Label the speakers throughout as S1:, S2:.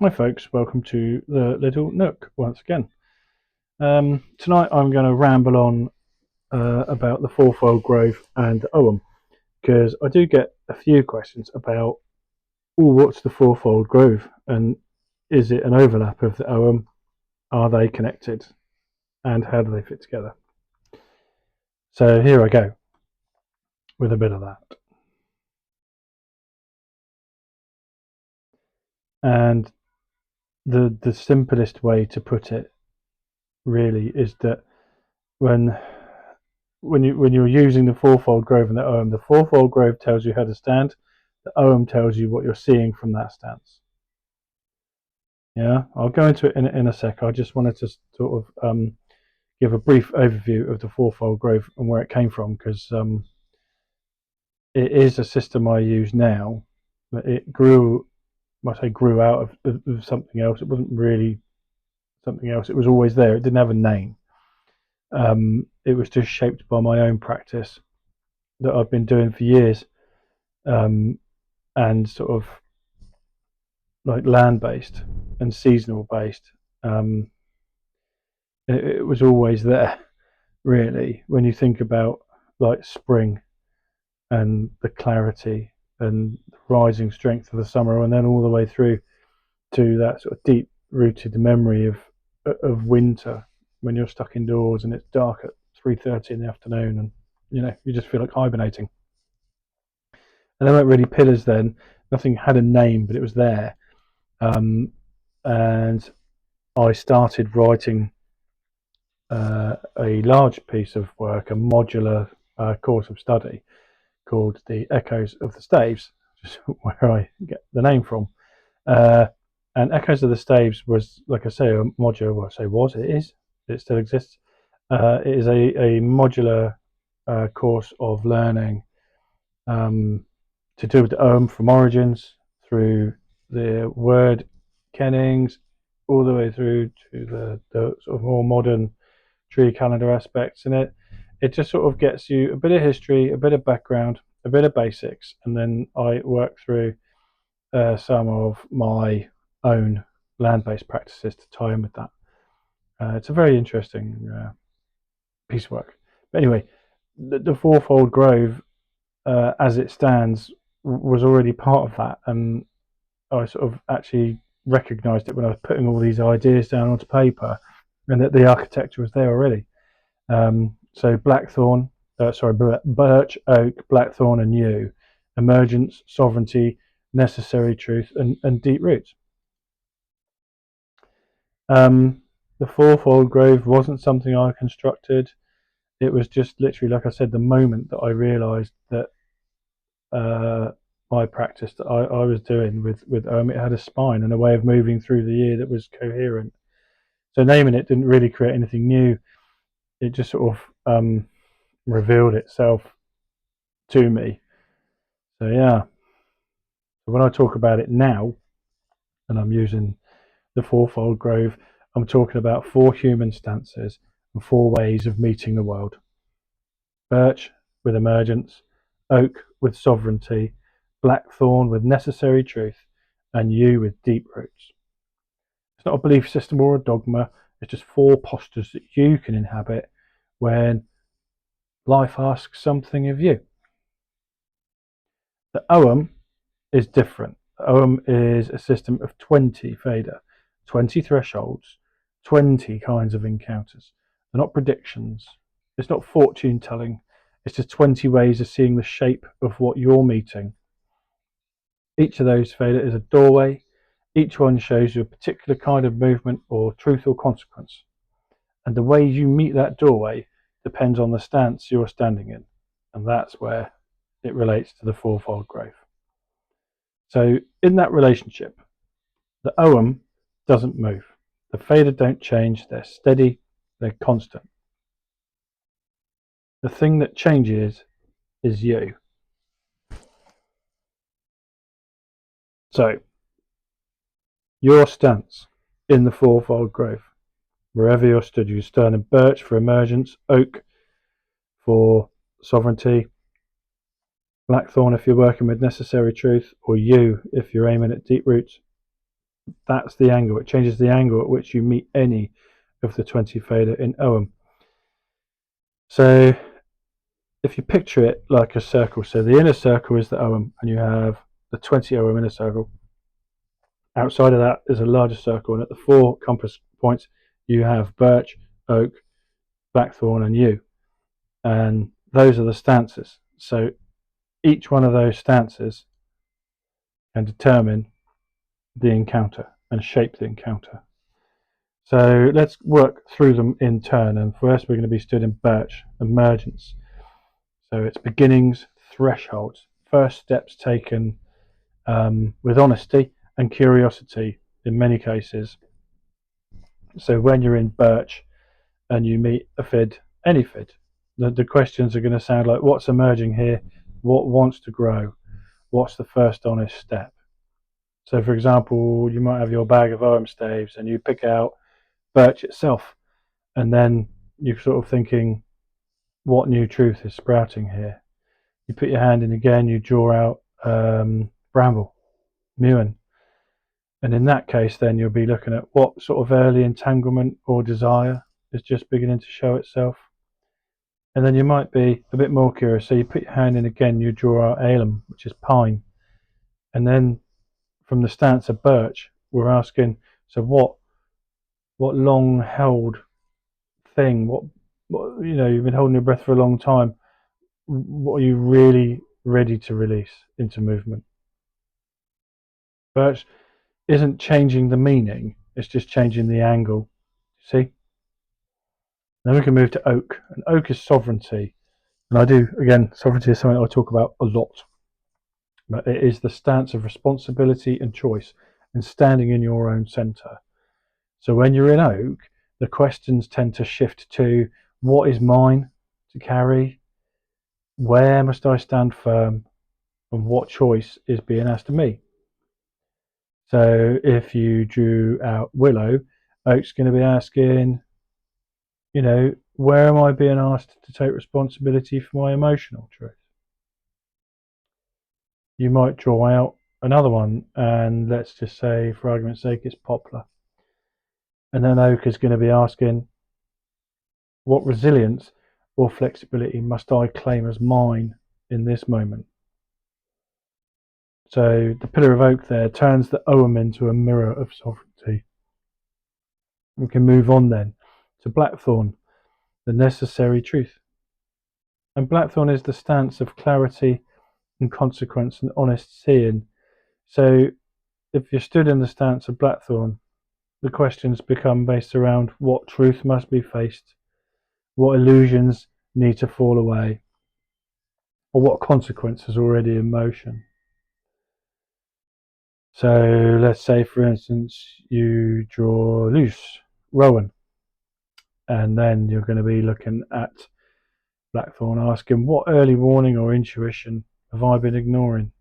S1: Hi folks, welcome to the Little Nook once again. Tonight I'm going to ramble on about the Fourfold Grove and Ogham, because I do get a few questions about, what's the Fourfold Grove and is it an overlap of the Ogham? Are they connected and how do they fit together? So here I go with a bit of that. And the simplest way to put it really is that when you're using the Fourfold Grove and the Fourfold Grove tells you how to stand. The Ogham tells you what you're seeing from that stance. Yeah, I'll go into it in a sec. I just wanted to sort of give a brief overview of the Fourfold Grove and where it came from, because it is a system I use now, but it grew. I say grew out of something else. It wasn't really something else. It was always there. It didn't have a name. It was just shaped by my own practice that I've been doing for years, and sort of like land based and seasonal based. It was always there, really, when you think about like spring and the clarity and the rising strength of the summer, and then all the way through to that sort of deep rooted memory of winter when you're stuck indoors and it's dark at 3:30 in the afternoon, and you just feel like hibernating. And they weren't really pillars then. Nothing had a name, but it was there. And I started writing a large piece of work, a modular course of study called The Echoes of the Staves, which is where I get the name from. Uh, and Echoes of the Staves was, like I say, a modular, well, I say was, it is, it still exists. It is a modular course of learning to do with the Ogham from origins through the word kennings all the way through to the sort of more modern tree calendar aspects in it. It just sort of gets you a bit of history, a bit of background, a bit of basics, and then I work through some of my own land-based practices to tie in with that. It's a very interesting piece of work. But anyway, the Fourfold Grove, as it stands, was already part of that, and I sort of actually recognised it when I was putting all these ideas down onto paper, and that the architecture was there already. So blackthorn, birch, oak, blackthorn, and yew, emergence, sovereignty, necessary truth, and deep roots. The Fourfold Grove wasn't something I constructed. It was just literally, like I said, the moment that I realised that uh, my practice that I was doing with it had a spine and a way of moving through the year that was coherent. So naming it didn't really create anything new. It just sort of revealed itself to me. So yeah, when I talk about it now, and I'm using the Fourfold Grove, I'm talking about 4 human stances and 4 ways of meeting the world. Birch with emergence, oak with sovereignty, blackthorn with necessary truth, and yew with deep roots. It's not a belief system or a dogma, it's just 4 postures that you can inhabit when life asks something of you. The Ogham is different. The Ogham is a system of 20 feda, 20 thresholds, 20 kinds of encounters. They're not predictions, it's not fortune telling, it's just 20 ways of seeing the shape of what you're meeting. Each of those feda is a doorway. Each one shows you a particular kind of movement or truth or consequence. And the way you meet that doorway depends on the stance you're standing in. And that's where it relates to the Fourfold Grove. So in that relationship, the Ogham doesn't move. The feda don't change. They're steady. They're constant. The thing that changes is you. So your stance in the Fourfold Grove, wherever you're stood, you stand in birch for emergence, oak for sovereignty, blackthorn if you're working with necessary truth, or yew if you're aiming at deep roots. That's the angle. It changes the angle at which you meet any of the 20 feda in Ogham. So if you picture it like a circle, so the inner circle is the Ogham, and you have the 20 Ogham inner circle. Outside of that is a larger circle, and at the 4 compass points you have birch, oak, blackthorn, and yew. And those are the stances. So each one of those stances can determine the encounter and shape the encounter. So let's work through them in turn. And first we're going to be studying birch, emergence. So it's beginnings, thresholds, first steps taken with honesty and curiosity in many cases. So when you're in birch and you meet a fid, any fid, the questions are going to sound like, what's emerging here? What wants to grow? What's the first honest step? So for example, you might have your bag of Ogham staves and you pick out birch itself, and then you're sort of thinking, what new truth is sprouting here? You put your hand in again, you draw out bramble, Mewen. And in that case, then you'll be looking at what sort of early entanglement or desire is just beginning to show itself. And then you might be a bit more curious. So you put your hand in again, you draw out alum, which is pine. And then from the stance of birch, we're asking, so what long held thing, what you've been holding your breath for a long time, what are you really ready to release into movement? Birch isn't changing the meaning, it's just changing the angle. See? Then we can move to oak. And oak is sovereignty. And sovereignty is something I talk about a lot. But it is the stance of responsibility and choice and standing in your own centre. So when you're in oak, the questions tend to shift to what is mine to carry, where must I stand firm, and what choice is being asked of me. So if you drew out willow, oak's going to be asking, where am I being asked to take responsibility for my emotional truth? You might draw out another one, and let's just say, for argument's sake, it's poplar. And then oak is going to be asking, what resilience or flexibility must I claim as mine in this moment? So the pillar of oak there turns the Ogham into a mirror of sovereignty. We can move on then to blackthorn, the necessary truth. And blackthorn is the stance of clarity and consequence and honest seeing. So if you're stood in the stance of blackthorn, the questions become based around what truth must be faced, what illusions need to fall away, or what consequence is already in motion. So let's say, for instance, you draw loose, rowan, and then you're going to be looking at blackthorn asking, what early warning or intuition have I been ignoring?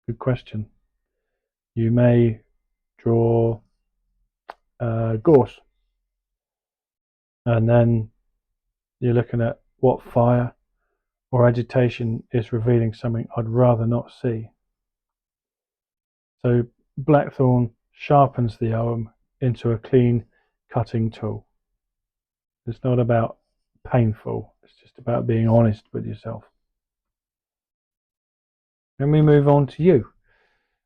S1: Good question. You may draw gorse, and then you're looking at what fire or agitation is revealing something I'd rather not see. So blackthorn sharpens the Ogham into a clean cutting tool. It's not about painful, it's just about being honest with yourself. Then we move on to yew.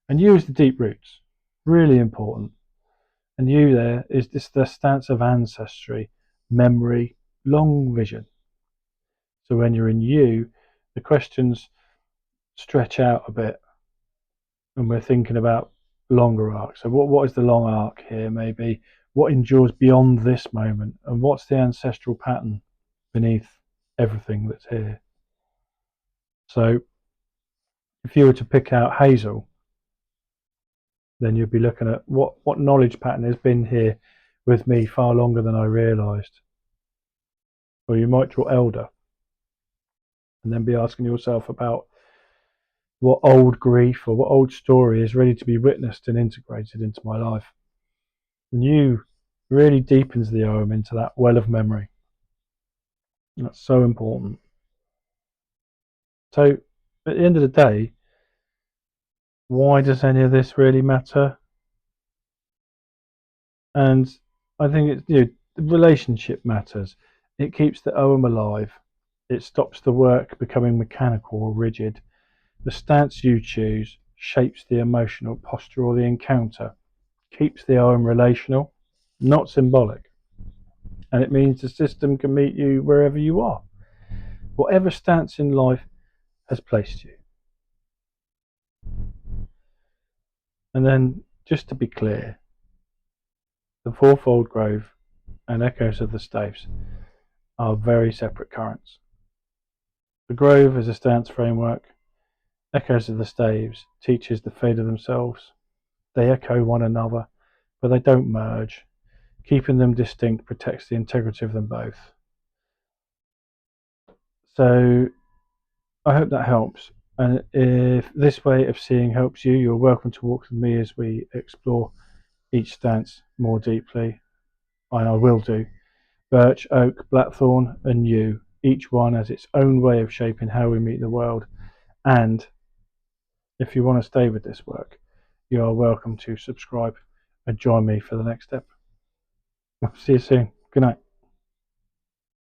S1: And yew is the deep roots, really important. And yew there is the stance of ancestry, memory, long vision. So when you're in yew, the questions stretch out a bit, and we're thinking about longer arcs. So what is the long arc here? Maybe what endures beyond this moment, and what's the ancestral pattern beneath everything that's here? So if you were to pick out hazel, then you'd be looking at what knowledge pattern has been here with me far longer than I realised. Or you might draw elder and then be asking yourself about what old grief or what old story is ready to be witnessed and integrated into my life. And yew really deepens the Ogham into that well of memory. And that's so important. So at the end of the day, Why does any of this really matter? And I think it's, the relationship matters. It keeps the Ogham alive. It stops the work becoming mechanical or rigid. The stance you choose shapes the emotional posture or the encounter, keeps the Ogham relational, not symbolic. And it means the system can meet you wherever you are, whatever stance in life has placed you. And then, just to be clear, the Fourfold Grove and Echoes of the Staves are very separate currents. The Grove is a stance framework. Echoes of the Staves teaches the feda themselves. They echo one another, but they don't merge. Keeping them distinct protects the integrity of them both. So I hope that helps. And if this way of seeing helps you, you're welcome to walk with me as we explore each stance more deeply. And I will do. Birch, oak, blackthorn, and yew. Each one has its own way of shaping how we meet the world. And if you want to stay with this work, you are welcome to subscribe and join me for the next step. See you soon. Good night.